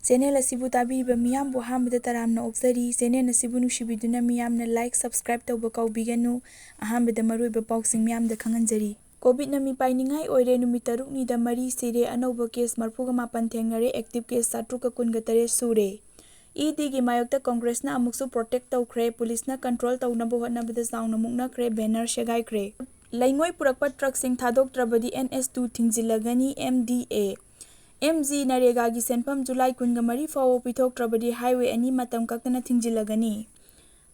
Channel asibu tabiriba miyambu ahambada taramna oksari. Channel asibu nushibiduna miyamna like subscribe tauba kaubiganu. Ahambada maruiba pausing miyamda khanganjari. Covid na mipainingai oire numit taruknida mari sire anauba case marfuga mapan thengnare active case satruka kunga tare sure. ED mayokta Congress na amuksu protect taukhre police na control taunaba hotnabada saungna muknakre banner shegaikre. Laingoi purakpa truck sing thadoktrabadi NS2 thingzilagani MDA. MG Narega gi senpam July kunga mari fawo pithoktrabadi highway ani matam kaktana thingzilagani.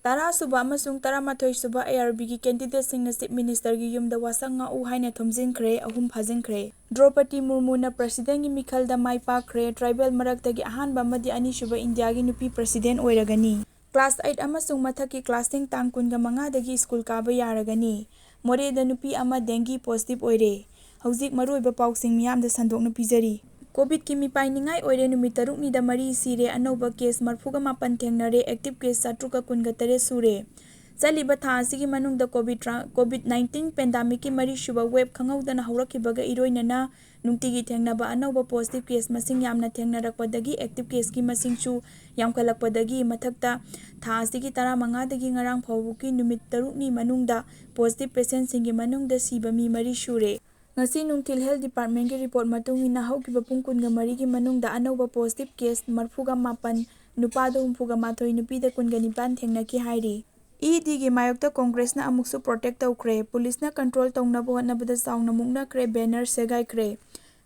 Tara suba amasung taramathoi suba ARB gi candidate sing na chief minister gi yumda wasanga u haina thomjinkhre ahum phajinkhre. Draupadi Murmu na president gi mikhalda maipakre tribal marakta gi ahanba amadi ani suba India gi nupi president oiragani. Class 8 amasung mathaki class 10 tang kunga manga dagi school kaba yaragani. More da nupi ama dengue positive oire. Hauzik maruiba pausing miyamda sandokna pijari. Covid ki mipainingai oire numit taruknida mari sire anauba case marfuga mapan thengnare active case satruka kunga tare sure. Chaliba tha asigi manungda COVID-19 pandemic ki mari shuba web khangaudana haurakhibaga iroinana nungtigi thengnaba anauba positive case masing yamna thengnarakpadagi active case ki masingchu yamkhalakpadagi mathakta tha asigi 15 dagi ngarang phawbuki numit tarukni manungda positive patient singi manungda siba mi mari shure. Ngasi nungtil health department ki report matungina haukiba pung kunga mari ki manungda anauba positive case marfuga mapan nupado humfuga mathoi nupida kunga nipan thengnaki hairi. ED gi mayokta Congress na amuksu protect taukre police na control taungnaba hotnabada saungna muknakre banner segaikre.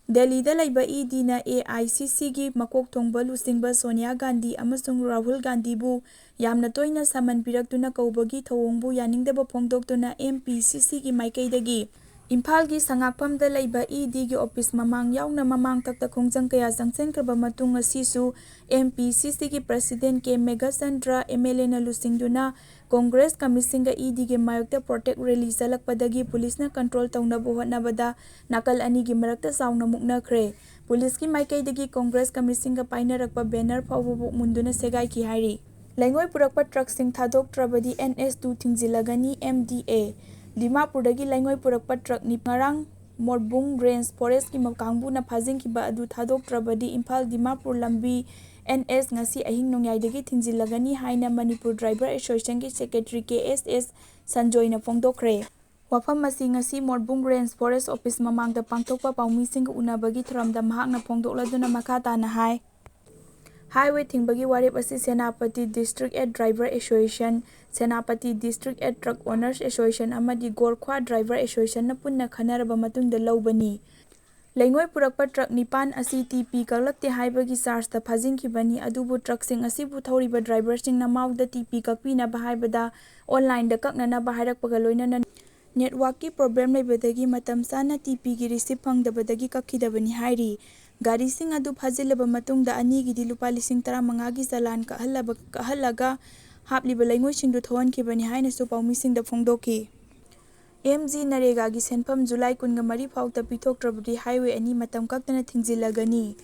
Delhi da laiba ED na AICC gi makok thongba lusingba Sonia Gandhi amasung Rahul Gandhi bu yamna toina saman piraktuna kaubagi thawongbu yaningdaba phongdoktuna MPCC gi maikaidagi Imphal gi sangakpham da laiba ED gi office mamang yauna mamang takta khongjang kaya sangsenkraba matung asisu MPCC gi president K Megasandra MLA na lusingduna Congress kamisinga ED gi mayokta protect rally salakpadagi police na control taunaba hotnabada nakal ani gi marakta saungna muknakre. Police ki maikaidagi Congress kamisinga painarakpa banner phawbu munduna segai ki hairi. Laingoi purakpa truck sing thadoktrabadi NS2 thingzilagani MDA. Dimapurdagi laingoi purakpa truck ni ngarang Morbung Range Forest ki makangbu na phajingkiba adu thadoktrabadi Imphal Dimapur lambi NS ngasi ahing nongyaidagi thingzilagani haina Manipur Driver Association ki secretary KSS Sanjoy na phongdokre. Wafam masi ngasi Morbung Range Forest Office mamangda pangthokpa paummising unabagi thoramda mahakna phongdokladuna makha tana hai. Highway thingbagi warep asi Senapati District at Driver Association, Senapati District at Truck Owners Association amadi Gorkhwa Driver Association na punna khanaraba matungda laubani. Laingoi purakpa truck nipan asi TP kaklakte haibagi charge ta phajingkhibani adubu truck sing asibu thoriba driver sing na mauda TP kakpina bahaibada online da kaknana bahairakpaga loinana network ki problem leibadagi matam sana TP gi receive phangdabadagi kakhidabani hairi. Gari sing adu phajilaba matungda ani gi lupa lising 15 gi salan kahalaga hapliba laingoi singdu thonkhibani haina su paummising da phongdoki. MG Narega gi senpam July kunga mari phawta pithoktrabadi highway ani matam kaktana thingzilagani.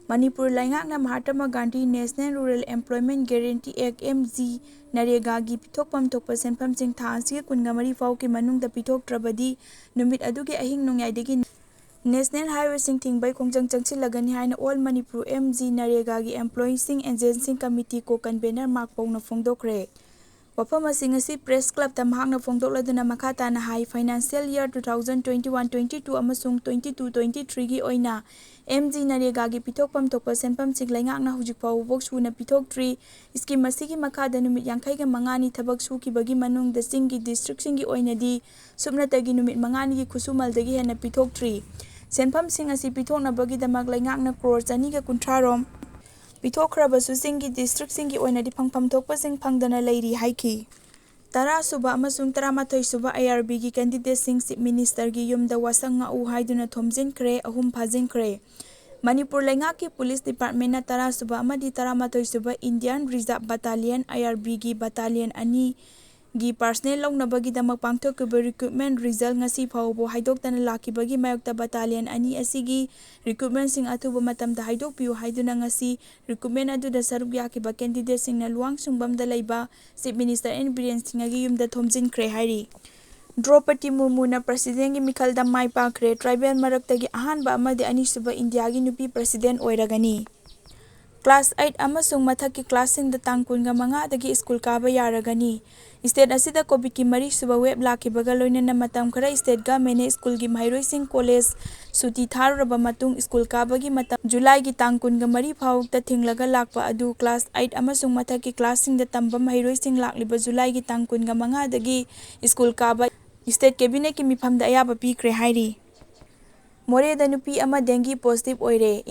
Manipur laingakna Mahatma Gandhi National Rural Employment Guarantee Act MG Narega gi pithokpam thokpa senpam sing tha asigi kunga mari phawki manungda pithoktrabadi numit adugi ahing nongyaidagi National Highway sing thingbai khongjang changchilagani haina All Manipur MG Narega gi Employee sing Agency Committee ko convener Mapao na phongdokre. Wafam asing asi Press Club ta mahakna phongdokladuna makha tana hai financial year 2021-22 amasung 22-23 gi oina MG Narega gi pithokpam thokpa senpam sing laingakna hujik phaw boksuna pithoktree scheme asigi makhada numit 55 ni thabak sukibagi manungda singgi district singi oinadi subnatagi numit 5 gi khusumaldagi hena pithoktree. Senpam sing asi pithoknabagi damak laingakna crore 250 rom pithokrabasu singgi district singi oinadi phangpham thokpa sing phangdana leiri haiki. Tara suba amasung taramathoi suba ARB gi candidate sing chief minister gi yumda wasanga u haiduna thomjinkhre ahum phajinkhre. Manipur laingaki police department na tara suba amadi taramathoi suba Indian Reserve Battalion ARB gi battalion ani gi personnel launabagi damak pangthokkiba recruitment result ngasi phawbo haidoktana lakibagi mayokta battalion ani asigi recruitment sing athuba matamda haidokpiu haiduna ngasi recruitment aduda saruk yakiba candidate sing na luang sungbamda laiba chief minister and Biren Singhagi yumda thomjinkhre hairi. Draupadi Murmu na president gi mikhalda maipakre tribal maraktagi ahanba amadi anisuba India gi nupi president oiragani. Class 8 ꯑꯃꯁꯨꯡ ꯃꯊꯛꯀꯤ ꯀ꯭ꯂꯥꯁꯁꯤꯡꯗ ꯇꯥꯡ 15ꯗꯒꯤ school ꯀꯥꯕ ꯌꯥꯔꯒꯅꯤ꯫ State ꯑꯁꯤꯗ ꯀꯣꯚꯤꯗꯀꯤ ꯃꯔꯤꯁꯨꯕ web ꯂꯥꯛꯈꯤꯕꯒ ꯂꯣꯏꯅꯅ ꯃꯇꯝ ꯈꯔ state ꯒꯚꯔꯟꯃꯦꯟꯠꯅ ꯁ꯭ꯀꯨꯜꯒꯤ ꯃꯍꯩꯔꯣꯏꯁꯤꯡ college ꯁꯨꯇꯤ ꯊꯥꯔꯨꯔꯕ ꯃꯇꯨꯡ ꯁ꯭ꯀꯨꯜ ꯀꯥꯕꯒꯤ ꯃꯇꯝ ꯖꯨꯂꯥꯏꯒꯤ ꯇꯥꯡ 23 ꯐꯥꯎꯕꯇ ꯊꯤꯡꯂꯒ ꯂꯥꯛꯄ ꯑꯗꯨ ꯀ꯭ꯂꯥꯁ 8 ꯑꯃꯁꯨꯡ ꯃꯊꯛꯀꯤ ꯀ꯭ꯂꯥꯁꯁꯤꯡꯗ ꯇꯝꯕ ꯃꯍꯩꯔꯣꯏꯁꯤꯡ ꯂꯥꯛꯂꯤꯕ ꯖꯨꯂꯥꯏꯒꯤ ꯇꯥꯡ 15ꯗꯒꯤ ꯁ꯭ꯀꯨꯜ ꯀꯥꯕ ꯁ꯭ꯇꯦꯠ ꯀꯦꯕꯤꯅꯦꯠꯀꯤ ꯃꯤꯐꯝꯗ ꯑꯌꯥꯕ ꯄꯤꯈ꯭ꯔꯦ ꯍꯥꯏꯔꯤ꯫ ꯃꯣꯔꯦꯗ ꯅꯨꯄꯤ ꯑꯃ ꯗꯦꯡꯒꯤ ꯄꯣꯖꯤꯇꯤꯚ ꯑꯣꯏꯔꯦ꯫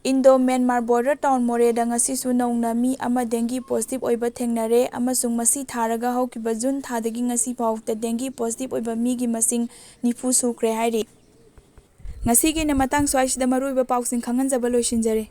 ꯏꯟꯗꯣ-ꯃ꯭ꯌꯥꯟꯃꯥꯔ ꯕꯣꯔꯗꯔ ꯇꯥꯎꯟ ꯃꯣꯔꯦꯗ ꯉꯁꯤꯁꯨ ꯅꯧꯅ ꯃꯤ ꯑꯃ ꯗꯦꯡꯒꯤ ꯄꯣꯖꯤꯇꯤꯚ ꯑꯣꯏꯕ ꯊꯦꯡꯅꯔꯦ ꯑꯃꯁꯨꯡ ꯃꯁꯤ ꯊꯥꯔꯒ ꯍꯧꯈꯤꯕ ꯖꯨꯟ ꯊꯥꯗꯒꯤ ꯉꯁꯤ ꯐꯥꯎꯕꯗ ꯗꯦꯡꯒꯤ ꯄꯣꯖꯤꯇꯤꯚ ꯑꯣꯏꯕ ꯃꯤꯒꯤ ꯃꯁꯤꯡ 90 ꯁꯨꯈ꯭ꯔꯦ ꯍꯥꯏꯔꯤ꯫ ꯉꯁꯤꯒꯤꯅ ꯃꯇꯥꯡ ꯁ꯭ꯋꯥꯏꯁꯤꯗ ꯃꯔꯨꯑꯣꯏꯕ ꯄꯥꯎꯁꯤꯡ ꯈꯪꯍꯟꯖꯕ ꯂꯣꯏꯁꯤꯟꯖꯔꯦ꯫